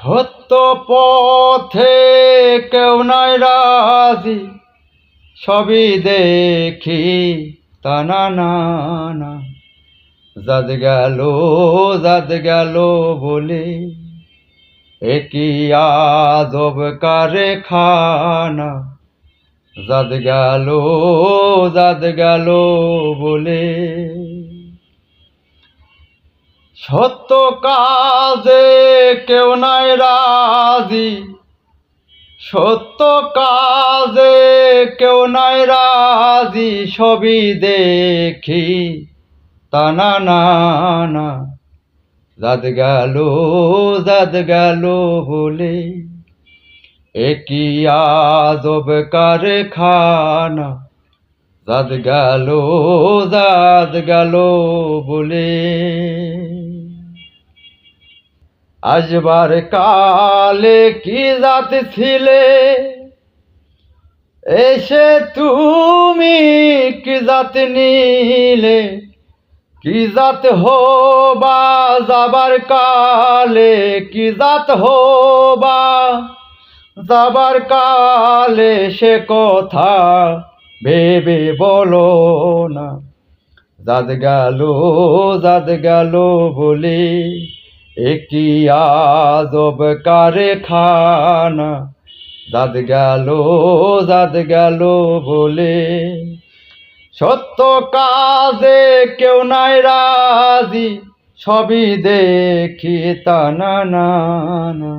সত্য পথে কেউ নাই রাজি, সবই দেখি তা না না না। জাত গেল বলে একই আজব কারখানা। জাত গেল বলে সত্য কাজে কেউ নাই রাজি, সত্য কাজে কেউ নাই রাজি, সবই দেখি তা না না না। জাত গেল বলে একই আজব কারখানা। জাত গেল বলে আসবার কালে কি জাত ছিলে, এসে তুমি কি জাত নিলে। কি জাত হবা যাবার কালে, কি জাত হবা যাবার কালে, সে কথা ভেবে বলো না। জাত গেল বলে একই আজব কারখানা। জাত গেল বলে সত্য কাজে কেউ নাই রাজি, সবই দেখি তা না না না।